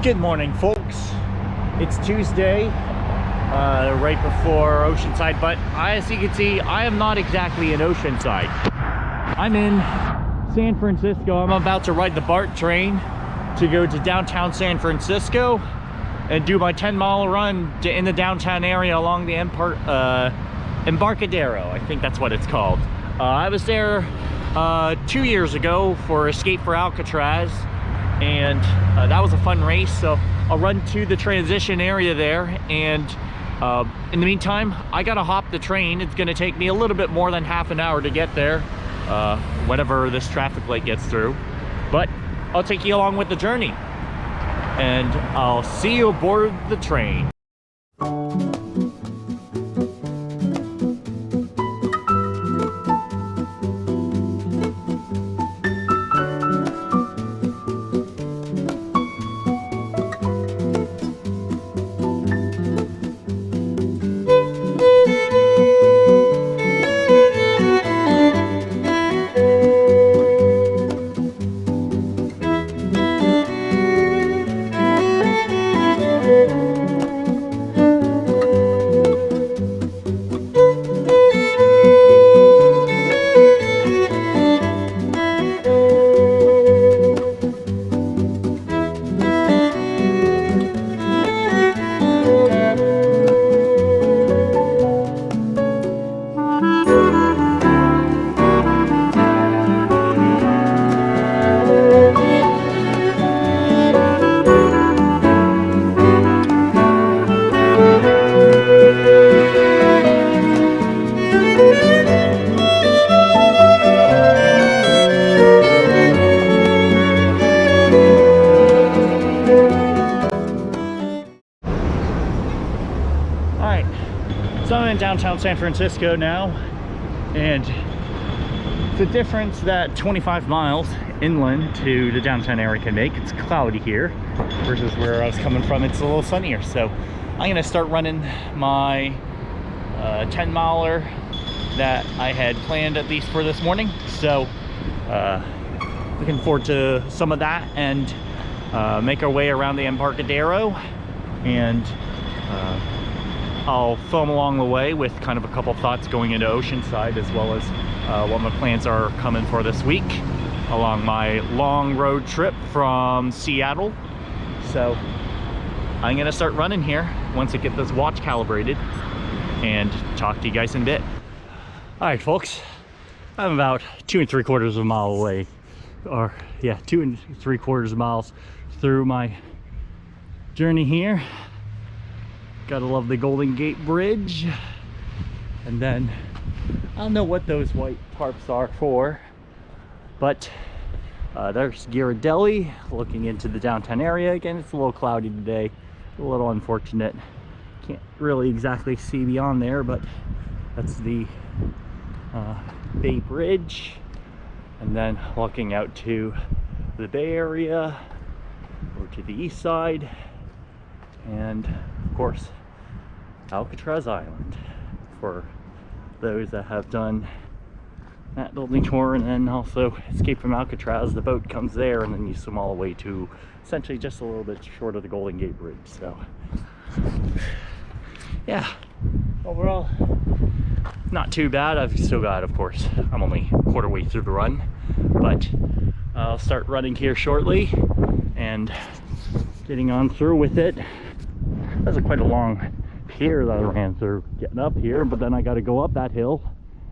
Good morning, folks. It's Tuesday, right before Oceanside, but as you can see, I am not exactly in Oceanside. I'm in San Francisco. I'm about to ride the BART train to go to downtown San Francisco and do my 10-mile run in the downtown area along the Embarcadero. I think that's what it's called. I was there 2 years ago for Escape for Alcatraz, and that was a fun race. So I'll run to the transition area there, and in the meantime I gotta hop the train. It's gonna take me a little bit more than half an hour to get there, whenever this traffic light gets through, but I'll take you along with the journey, and I'll see you aboard the train. So I'm in downtown San Francisco now, and the difference that 25 miles inland to the downtown area can make. It's cloudy here versus where I was coming from. It's a little sunnier. So I'm gonna start running my 10-miler that I had planned at least for this morning. So looking forward to some of that, and make our way around the Embarcadero, and I'll film along the way with kind of a couple thoughts going into Oceanside, as well as what my plans are coming for this week along my long road trip from Seattle. So I'm gonna start running here once I get this watch calibrated, and talk to you guys in a bit. All right, folks, I'm about 2 3/4 of a mile away, or yeah, 2 3/4 miles through my journey here. Gotta love the Golden Gate Bridge. And then I don't know what those white tarps are for, but there's Ghirardelli looking into the downtown area. Again, it's a little cloudy today, a little unfortunate. Can't really exactly see beyond there, but that's the Bay Bridge. And then looking out to the Bay Area, or to the east side, and of course Alcatraz Island for those that have done that building tour. And then also Escape from Alcatraz, the boat comes there, and then you swim all the way to essentially just a little bit short of the Golden Gate Bridge. So yeah, overall not too bad. I've still got, of course, I'm only a quarter way through the run, but I'll start running here shortly and getting on through with it. That's quite a long pier that I ran through getting up here, but then I got to go up that hill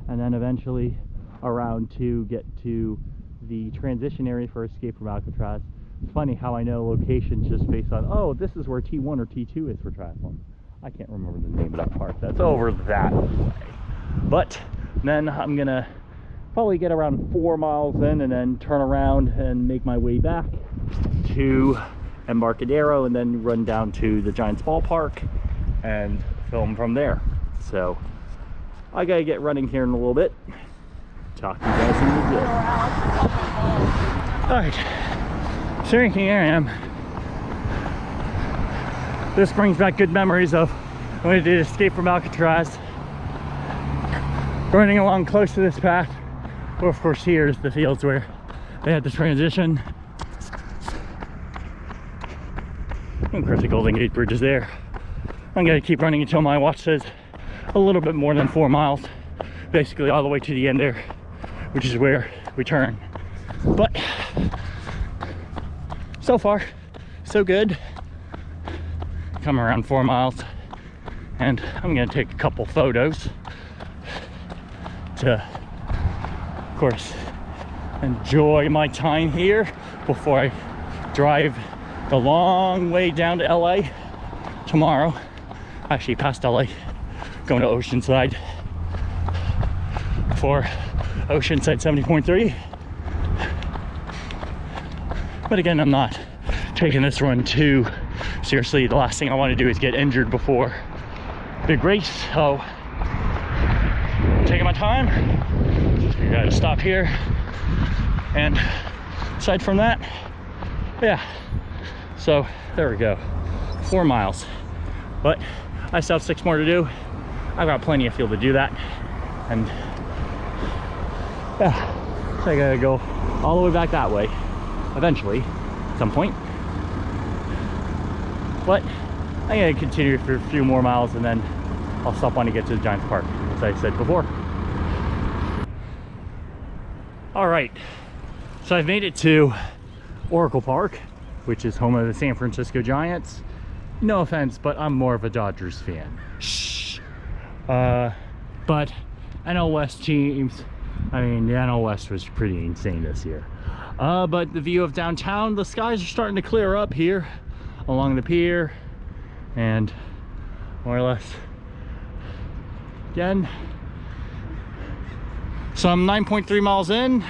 and then eventually around to get to the transition area for Escape from Alcatraz. It's funny how I know locations just based on, oh, this is where T1 or T2 is for triathlon. I can't remember the name of that park. That's over that way. But then I'm gonna probably get around 4 miles in, and then turn around and make my way back to Embarcadero, and then run down to the Giants ballpark and film from there. So I gotta get running here in a little bit. Talk to you guys in a bit. All right, so here I am. This brings back good memories of when I did Escape from Alcatraz, running along close to this path. Well, of course, here's the fields where they had the transition. And of course the Golden Gate Bridge is there. I'm gonna keep running until my watch says a little bit more than 4 miles, basically all the way to the end there, which is where we turn. But so far so good. Come around 4 miles, and I'm gonna take a couple photos to, of course, enjoy my time here before I drive the long way down to LA tomorrow. Actually past LA, going to Oceanside for Oceanside 70.3. But again, I'm not taking this run too seriously. The last thing I want to do is get injured before big race, so taking my time. You gotta stop here, and aside from that, yeah, so there we go, 4 miles, but I still have 6 more to do. I've got plenty of fuel to do that, and yeah, so I gotta go all the way back that way eventually at some point. But I'm gonna continue for a few more miles, and then I'll stop when I get to the Giants Park, as I said before. All right, so I've made it to Aquatic Park, which is home of the San Francisco Giants. No offense, but I'm more of a Dodgers fan. Shh. But NL West teams, I mean, the NL West was pretty insane this year. But the view of downtown, the skies are starting to clear up here along the pier, and more or less, again, so I'm 9.3 miles in,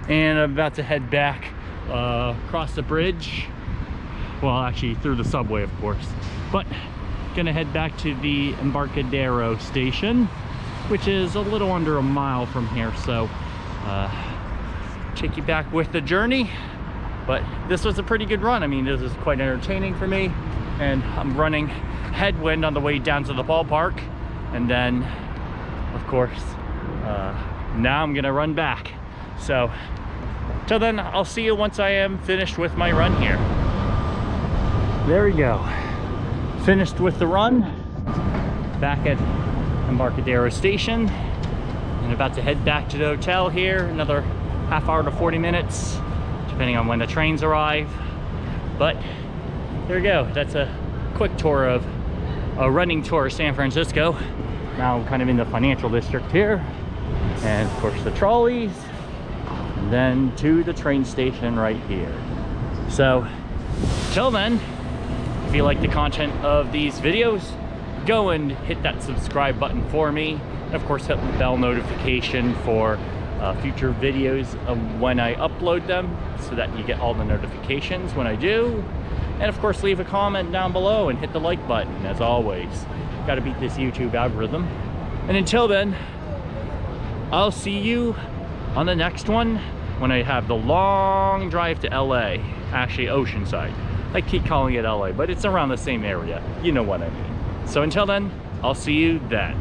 and I'm about to head back across the bridge. Well, actually through the subway, of course, but gonna head back to the Embarcadero station, which is a little under a mile from here. So take you back with the journey. But this was a pretty good run. I mean, this is quite entertaining for me, and I'm running headwind on the way down to the ballpark, and then of course now I'm gonna run back. So till then, I'll see you once I am finished with my run here. There we go, finished with the run, back at Embarcadero station, and about to head back to the hotel here. Another half hour to 40 minutes, depending on when the trains arrive. But there we go, that's a quick tour of a running tour of San Francisco. Now I'm kind of in the financial district here, and of course the trolleys, and then to the train station right here. So till then, if you like the content of these videos, go and hit that subscribe button for me, and of course hit the bell notification for future videos of when I upload them, so that you get all the notifications when I do. And of course, leave a comment down below and hit the like button. As always, gotta beat this YouTube algorithm. And until then, I'll see you on the next one, when I have the long drive to LA, actually Oceanside. I keep calling it LA, but it's around the same area. You know what I mean. So until then, I'll see you then.